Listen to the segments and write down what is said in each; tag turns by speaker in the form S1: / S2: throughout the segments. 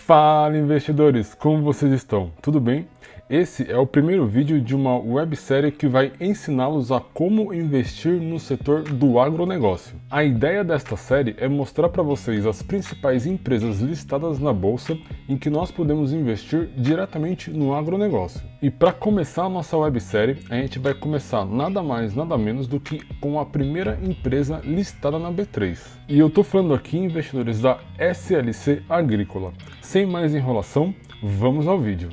S1: Fala investidores, como vocês estão? Tudo bem? Esse é o primeiro vídeo de uma websérie que vai ensiná-los a como investir no setor do agronegócio. A ideia desta série é mostrar para vocês as principais empresas listadas na bolsa em que nós podemos investir diretamente no agronegócio. E para começar a nossa websérie, a gente vai começar nada mais, nada menos do que com a primeira empresa listada na B3. E eu estou falando aqui, investidores, da SLC Agrícola. Sem mais enrolação, vamos ao vídeo.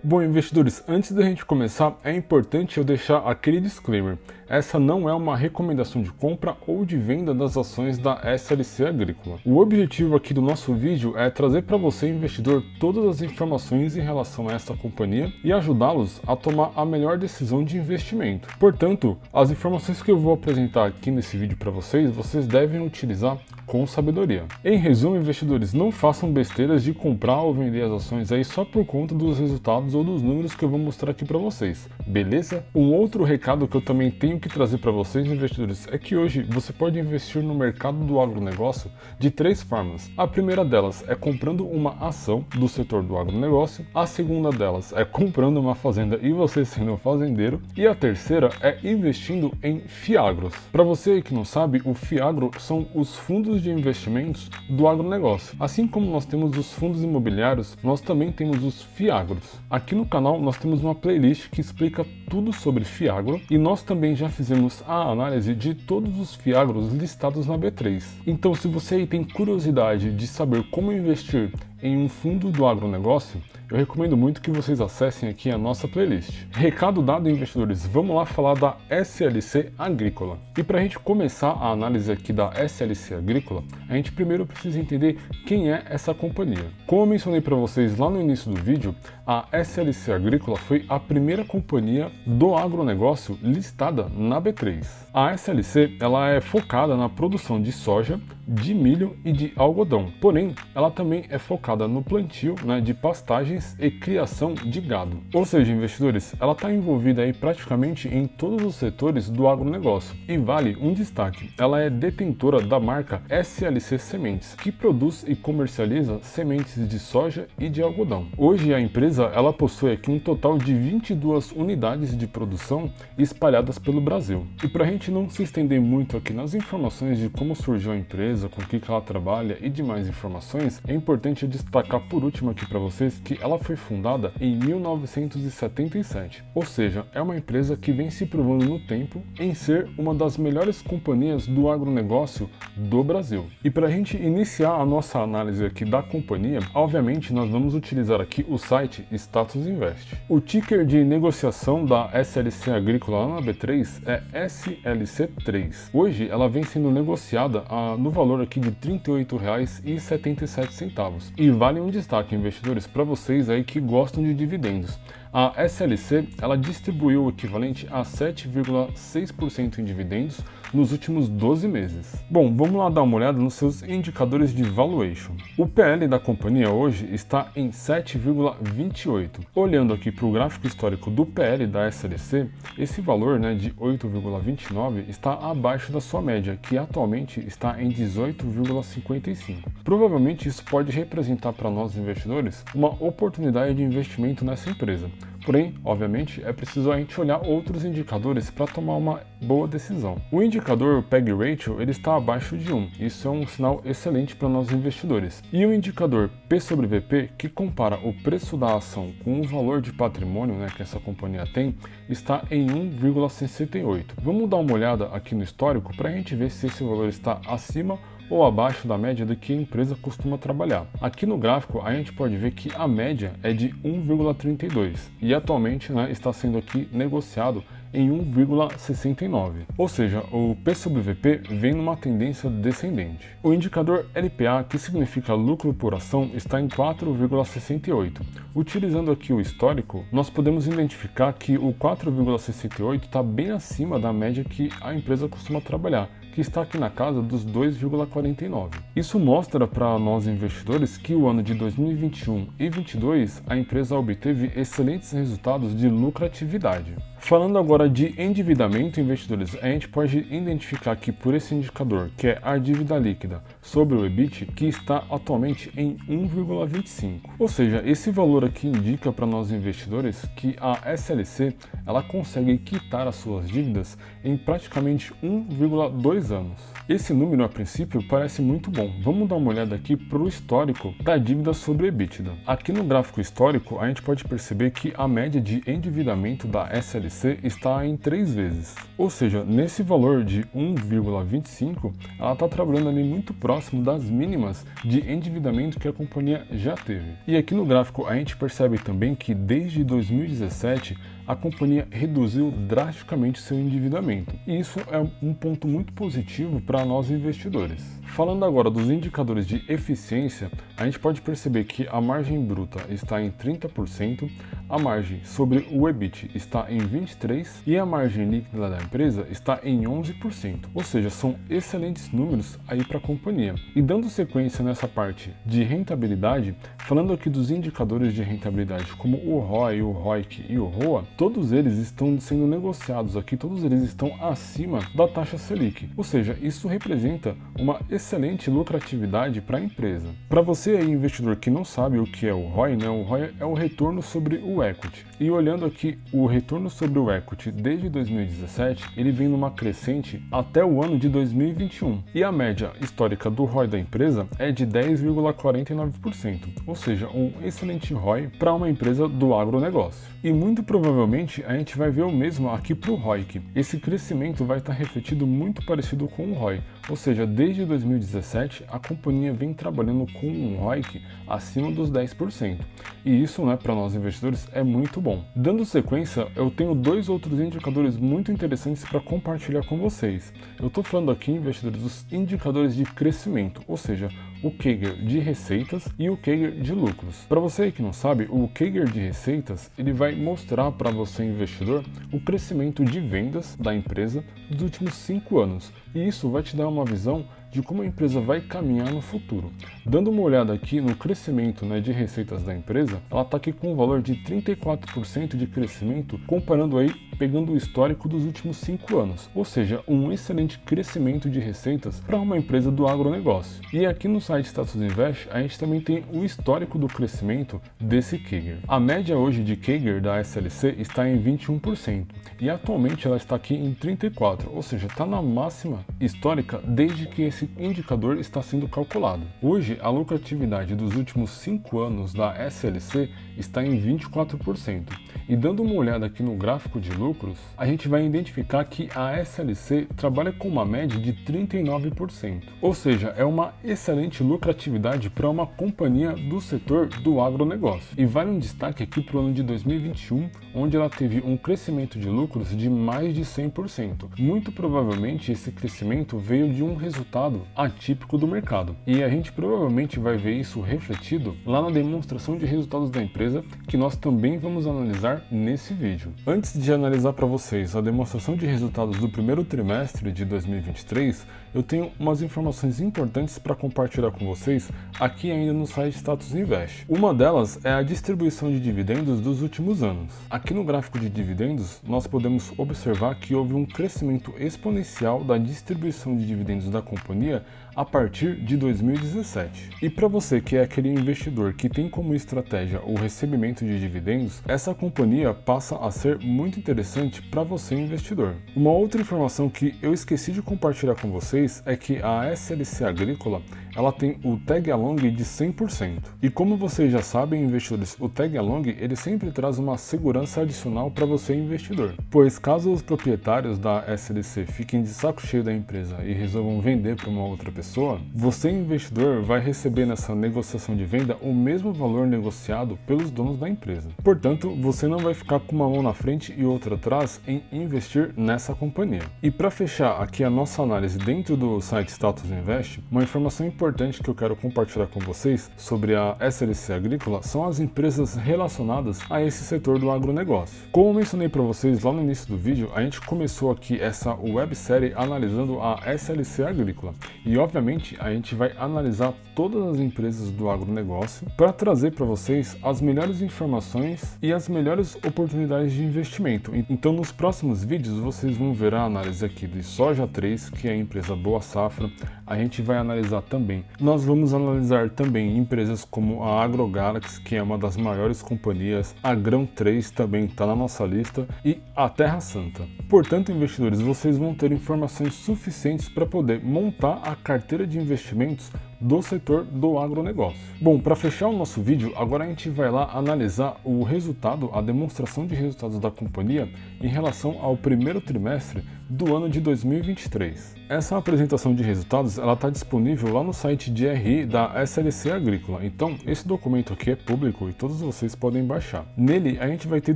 S1: Bom, investidores, antes da gente começar, é importante eu deixar aquele disclaimer. Essa não é uma recomendação de compra ou de venda das ações da SLC Agrícola. O objetivo aqui do nosso vídeo é trazer para você, investidor, todas as informações em relação a essa companhia e ajudá-los a tomar a melhor decisão de investimento. Portanto, as informações que eu vou apresentar aqui nesse vídeo para vocês devem utilizar com sabedoria. Em resumo, investidores, não façam besteiras de comprar ou vender as ações aí só por conta dos resultados ou dos números que eu vou mostrar aqui para vocês, beleza? Um outro recado que eu também tenho que trazer para vocês, investidores, é que hoje você pode investir no mercado do agronegócio de três formas. A primeira delas é comprando uma ação do setor do agronegócio, a segunda delas é comprando uma fazenda e você sendo um fazendeiro, e a terceira é investindo em FIAGROS. Para você aí que não sabe, o FIAGRO são os fundos de investimentos do agronegócio. Assim como nós temos os fundos imobiliários, nós também temos os FIAGROS. Aqui no canal nós temos uma playlist que explica tudo sobre FIAGRO e nós também já fizemos a análise de todos os FIAGROS listados na B3. Então, se você aí tem curiosidade de saber como investir em um fundo do agronegócio, eu recomendo muito que vocês acessem aqui a nossa playlist. Recado dado, investidores, vamos lá falar da SLC Agrícola. E para a gente começar a análise aqui da SLC Agrícola, a gente primeiro precisa entender quem é essa companhia. Como eu mencionei para vocês lá no início do vídeo, a SLC Agrícola foi a primeira companhia do agronegócio listada na B3. A SLC ela é focada na produção de soja, de milho e de algodão, porém ela também é focada no plantio, de pastagens e criação de gado. Ou seja, investidores, ela está envolvida aí praticamente em todos os setores do agronegócio. E vale um destaque, ela é detentora da marca SLC Sementes, que produz e comercializa sementes de soja e de algodão. Hoje a empresa ela possui aqui um total de 22 unidades de produção espalhadas pelo Brasil. E para a gente não se estender muito aqui nas informações de como surgiu a empresa, com o que ela trabalha e demais informações, é importante destacar por último aqui para vocês que ela foi fundada em 1977, ou seja, é uma empresa que vem se provando no tempo em ser uma das melhores companhias do agronegócio do Brasil. E para a gente iniciar a nossa análise aqui da companhia, obviamente nós vamos utilizar aqui o site Status Invest. O ticker de negociação da SLC Agrícola lá na B3 é SLC3. Hoje ela vem sendo negociada no valor aqui de R$ 38,77. E vale um destaque, investidores, para vocês aí que gostam de dividendos. A SLC ela distribuiu o equivalente a 7,6% em dividendos nos últimos 12 meses. Bom, vamos lá dar uma olhada nos seus indicadores de valuation. O PL da companhia hoje está em 7,28. Olhando aqui para o gráfico histórico do PL da SLC, esse valor de 8,29 está abaixo da sua média, que atualmente está em 18,55. Provavelmente isso pode representar para nós investidores uma oportunidade de investimento nessa empresa. Porém, obviamente, é preciso a gente olhar outros indicadores para tomar uma boa decisão. O indicador PEG Ratio ele está abaixo de 1. Isso é um sinal excelente para nós investidores. E o indicador P sobre VP, que compara o preço da ação com o valor de patrimônio que essa companhia tem, está em 1,68. Vamos dar uma olhada aqui no histórico para a gente ver se esse valor está acima ou abaixo da média do que a empresa costuma trabalhar. Aqui no gráfico a gente pode ver que a média é de 1,32 e atualmente está sendo aqui negociado em 1,69. Ou seja, o P sobre VP vem numa tendência descendente. O indicador LPA, que significa lucro por ação, está em 4,68. Utilizando aqui o histórico, nós podemos identificar que o 4,68 está bem acima da média que a empresa costuma trabalhar, que está aqui na casa dos 2,49. Isso mostra para nós investidores que o ano de 2021 e 2022 a empresa obteve excelentes resultados de lucratividade. Falando agora de endividamento, investidores, a gente pode identificar aqui por esse indicador, que é a dívida líquida sobre o EBIT, que está atualmente em 1,25. Ou seja, esse valor aqui indica para nós investidores que a SLC ela consegue quitar as suas dívidas em praticamente 1,2 anos. Esse número, a princípio, parece muito bom. Vamos dar uma olhada aqui para o histórico da dívida sobre EBITDA. Aqui no gráfico histórico, a gente pode perceber que a média de endividamento da SLC está em 3 vezes. Ou seja, nesse valor de 1,25, ela está trabalhando ali muito próximo das mínimas de endividamento que a companhia já teve. E aqui no gráfico a gente percebe também que desde 2017 a companhia reduziu drasticamente seu endividamento. E isso é um ponto muito positivo para nós investidores. Falando agora dos indicadores de eficiência, a gente pode perceber que a margem bruta está em 30%, a margem sobre o EBIT está em 23% e a margem líquida da empresa está em 11%. Ou seja, são excelentes números aí para a companhia. E dando sequência nessa parte de rentabilidade, falando aqui dos indicadores de rentabilidade como o ROI, o ROIC e o ROA, todos eles estão sendo negociados aqui, todos eles estão acima da taxa Selic. Ou seja, isso representa uma excelente lucratividade para a empresa. Para você aí, investidor que não sabe o que é o ROI, né? O ROI é o retorno sobre o equity. E olhando aqui o retorno sobre o equity desde 2017, ele vem numa crescente até o ano de 2021. E a média histórica do ROI da empresa é de 10,49%. Ou seja, um excelente ROI para uma empresa do agronegócio. E muito provavelmente a gente vai ver o mesmo aqui para o ROIC. Esse crescimento vai estar refletido muito parecido com o ROI. Ou seja, desde 2017 a companhia vem trabalhando com um ROIC acima dos 10%. E isso, né, para nós investidores é muito bom. Dando sequência, eu tenho 2 outros indicadores muito interessantes para compartilhar com vocês. Eu estou falando aqui, investidores, dos indicadores de crescimento, ou seja, o CAGR de receitas e o CAGR de lucros. Para você que não sabe, o CAGR de receitas ele vai mostrar para você, investidor, o crescimento de vendas da empresa dos últimos 5 anos. E isso vai te dar uma visão de como a empresa vai caminhar no futuro. Dando uma olhada aqui no crescimento, né, de receitas da empresa, ela está aqui com um valor de 34% de crescimento, comparando aí, pegando o histórico dos últimos 5 anos. Ou seja, um excelente crescimento de receitas para uma empresa do agronegócio. E aqui no site Status Invest, a gente também tem o histórico do crescimento desse CAGR. A média hoje de CAGR da SLC está em 21% e atualmente ela está aqui em 34%, ou seja, está na máxima histórica desde que esse indicador está sendo calculado. Hoje, a lucratividade dos últimos 5 anos da SLC está em 24%. E dando uma olhada aqui no gráfico de lucros, a gente vai identificar que a SLC trabalha com uma média de 39%. Ou seja, é uma excelente lucratividade para uma companhia do setor do agronegócio. E vale um destaque aqui para o ano de 2021, onde ela teve um crescimento de lucros de mais de 100%. Muito provavelmente esse crescimento veio de um resultado atípico do mercado. E a gente provavelmente vai ver isso refletido lá na demonstração de resultados da empresa, que nós também vamos analisar nesse vídeo. Antes de analisar para vocês a demonstração de resultados do primeiro trimestre de 2023, eu tenho umas informações importantes para compartilhar com vocês aqui ainda no site Status Invest. Uma delas é a distribuição de dividendos dos últimos anos. Aqui no gráfico de dividendos, nós podemos observar que houve um crescimento exponencial da distribuição de dividendos da companhia a partir de 2017. E para você que é aquele investidor que tem como estratégia o recebimento de dividendos, essa companhia passa a ser muito interessante para você, investidor. Uma outra informação que eu esqueci de compartilhar com vocês é que a SLC Agrícola ela tem o tag along de 100%. E como vocês já sabem, investidores, o tag along ele sempre traz uma segurança adicional para você, investidor. Pois caso os proprietários da SLC fiquem de saco cheio da empresa e resolvam vender para uma outra pessoa, você, investidor, vai receber nessa negociação de venda o mesmo valor negociado pelo dos donos da empresa. Portanto, você não vai ficar com uma mão na frente e outra atrás em investir nessa companhia. E para fechar aqui a nossa análise dentro do site Status Invest, uma informação importante que eu quero compartilhar com vocês sobre a SLC Agrícola são as empresas relacionadas a esse setor do agronegócio. Como eu mencionei para vocês lá no início do vídeo, a gente começou aqui essa websérie analisando a SLC Agrícola e obviamente a gente vai analisar todas as empresas do agronegócio para trazer para vocês as melhores informações e as melhores oportunidades de investimento. Então nos próximos vídeos vocês vão ver a análise aqui de Soja 3, que é a empresa Boa Safra. A gente vai analisar também, nós vamos analisar também empresas como a AgroGalaxy, que é uma das maiores companhias, a Grão 3 também está na nossa lista e a Terra Santa. Portanto, investidores, vocês vão ter informações suficientes para poder montar a carteira de investimentos do setor do agronegócio. Bom, para fechar o nosso vídeo, agora a gente vai lá analisar o resultado, a demonstração de resultados da companhia em relação ao primeiro trimestre do ano de 2023. Essa apresentação de resultados ela está disponível lá no site de RI da SLC Agrícola, então esse documento aqui é público e todos vocês podem baixar. Nele a gente vai ter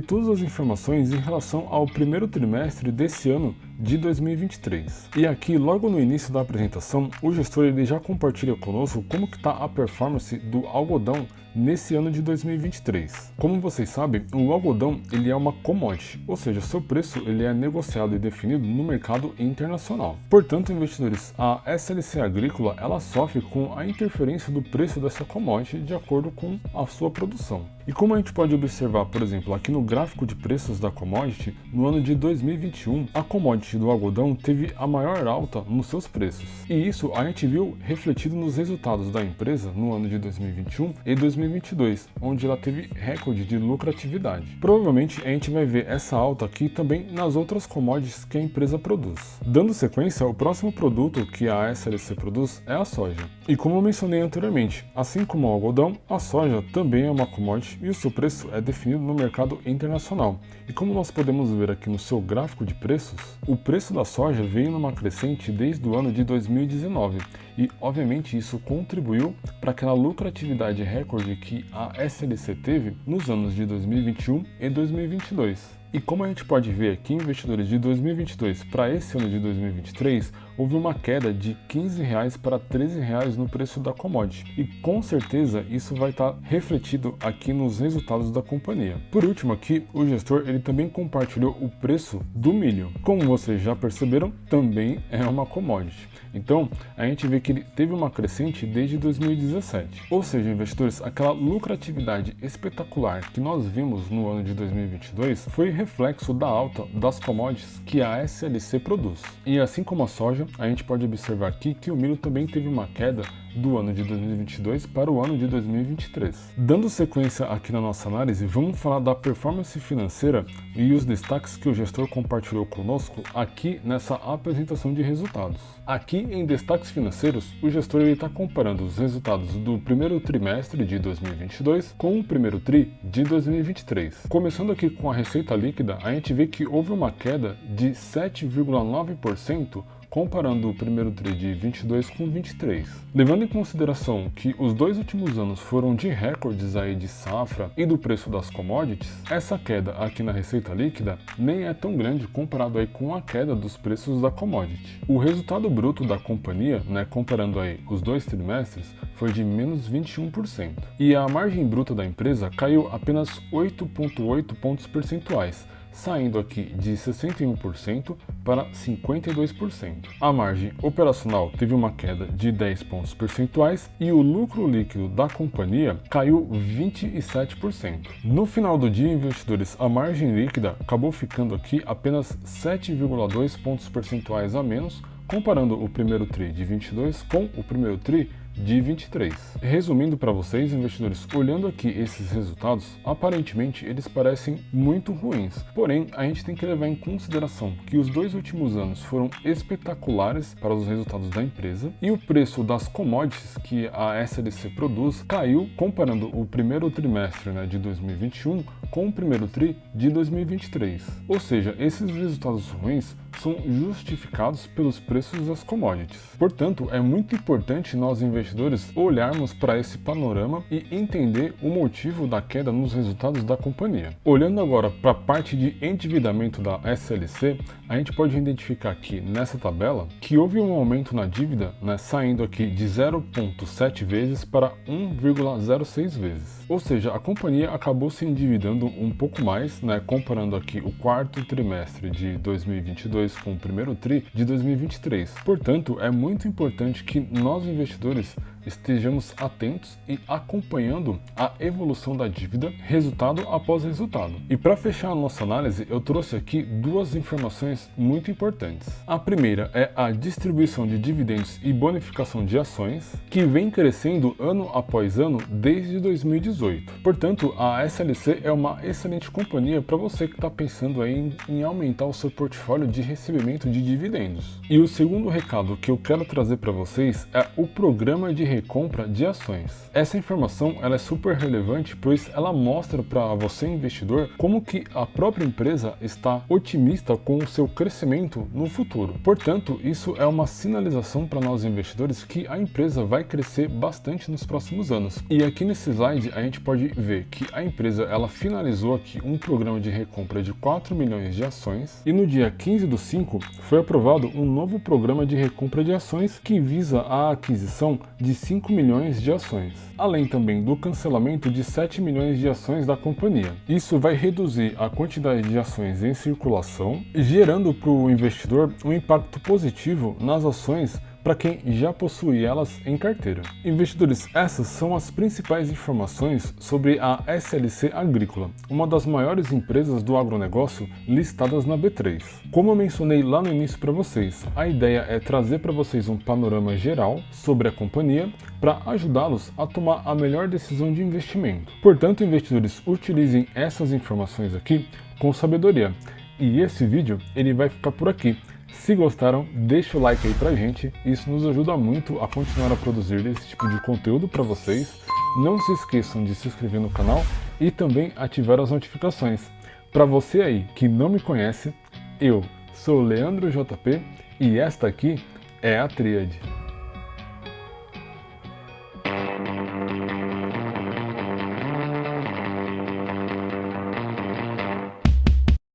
S1: todas as informações em relação ao primeiro trimestre desse ano de 2023. E aqui, logo no início da apresentação, o gestor ele já compartilha conosco como que está a performance do algodão nesse ano de 2023. Como vocês sabem, o algodão ele é uma commodity, ou seja, seu preço ele é negociado e definido no mercado internacional. Portanto, investidores, a SLC Agrícola ela sofre com a interferência do preço dessa commodity de acordo com a sua produção. E como a gente pode observar, por exemplo, aqui no gráfico de preços da commodity, no ano de 2021, a commodity do algodão teve a maior alta nos seus preços. E isso a gente viu refletido nos resultados da empresa no ano de 2021 e 2022, onde ela teve recorde de lucratividade. Provavelmente a gente vai ver essa alta aqui também nas outras commodities que a empresa produz. Dando sequência, o próximo produto que a SLC produz é a soja. E como eu mencionei anteriormente, assim como o algodão, a soja também é uma commodity e o seu preço é definido no mercado internacional. E como nós podemos ver aqui no seu gráfico de preços, o preço da soja veio numa crescente desde o ano de 2019 e obviamente isso contribuiu para aquela lucratividade recorde que a SLC teve nos anos de 2021 e 2022. E como a gente pode ver aqui, investidores, de 2022 para esse ano de 2023, houve uma queda de R$15 para R$13 no preço da commodity. E com certeza isso vai estar refletido aqui nos resultados da companhia. Por último aqui, o gestor ele também compartilhou o preço do milho. Como vocês já perceberam, também é uma commodity. Então, a gente vê que ele teve uma crescente desde 2017. Ou seja, investidores, aquela lucratividade espetacular que nós vimos no ano de 2022 foi reflexo da alta das commodities que a SLC produz. E assim como a soja, a gente pode observar aqui que o milho também teve uma queda do ano de 2022 para o ano de 2023. Dando sequência aqui na nossa análise, vamos falar da performance financeira e os destaques que o gestor compartilhou conosco aqui nessa apresentação de resultados. Aqui em destaques financeiros, o gestor está comparando os resultados do primeiro trimestre de 2022 com o primeiro tri de 2023. Começando aqui com a receita líquida, a gente vê que houve uma queda de 7,9% comparando o primeiro tri de 22 com 23. Levando em consideração que os dois últimos anos foram de recordes aí de safra e do preço das commodities, essa queda aqui na receita líquida nem é tão grande comparado aí com a queda dos preços da commodity. O resultado bruto da companhia, comparando aí os dois trimestres, foi de menos 21%. E a margem bruta da empresa caiu apenas 8,8 pontos percentuais, saindo aqui de 61% para 52%. A margem operacional teve uma queda de 10 pontos percentuais e o lucro líquido da companhia caiu 27%. No final do dia, investidores, a margem líquida acabou ficando aqui apenas 7,2 pontos percentuais a menos, comparando o primeiro tri de 22 com o primeiro tri de 23. Resumindo para vocês, investidores, olhando aqui esses resultados, aparentemente eles parecem muito ruins. Porém, a gente tem que levar em consideração que os dois últimos anos foram espetaculares para os resultados da empresa e o preço das commodities que a SLC produz caiu comparando o primeiro trimestre de 2021 com o primeiro tri de 2023. Ou seja, esses resultados ruins são justificados pelos preços das commodities. Portanto, é muito importante nós investidores olharmos para esse panorama e entender o motivo da queda nos resultados da companhia. Olhando agora para a parte de endividamento da SLC, a gente pode identificar aqui nessa tabela que houve um aumento na dívida, saindo aqui de 0,7 vezes para 1,06 vezes. Ou seja, a companhia acabou se endividando um pouco mais, comparando aqui o quarto trimestre de 2022 com o primeiro tri de 2023. Portanto, é muito importante que nós investidores estejamos atentos e acompanhando a evolução da dívida, resultado após resultado. E para fechar a nossa análise, eu trouxe aqui duas informações muito importantes. A primeira é a distribuição de dividendos e bonificação de ações, que vem crescendo ano após ano desde 2018. Portanto, a SLC é uma excelente companhia para você que está pensando aí em aumentar o seu portfólio de recebimento de dividendos. E o segundo recado que eu quero trazer para vocês é o programa de recompra de ações. Essa informação ela é super relevante, pois ela mostra para você investidor como que a própria empresa está otimista com o seu crescimento no futuro. Portanto, isso é uma sinalização para nós investidores que a empresa vai crescer bastante nos próximos anos. E aqui nesse slide a gente pode ver que a empresa ela finalizou aqui um programa de recompra de 4 milhões de ações e no dia 15/5 foi aprovado um novo programa de recompra de ações que visa a aquisição de 5 milhões de ações, além também do cancelamento de 7 milhões de ações da companhia. Isso vai reduzir a quantidade de ações em circulação, gerando para o investidor um impacto positivo nas ações para quem já possui elas em carteira. Investidores, essas são as principais informações sobre a SLC Agrícola, uma das maiores empresas do agronegócio listadas na B3. Como eu mencionei lá no início para vocês, a ideia é trazer para vocês um panorama geral sobre a companhia para ajudá-los a tomar a melhor decisão de investimento. Portanto, investidores, utilizem essas informações aqui com sabedoria. E esse vídeo ele vai ficar por aqui. Se gostaram, deixa o like aí pra gente, isso nos ajuda muito a continuar a produzir esse tipo de conteúdo para vocês. Não se esqueçam de se inscrever no canal e também ativar as notificações. Para você aí que não me conhece, eu sou o Leandro JP e esta aqui é a Tríade.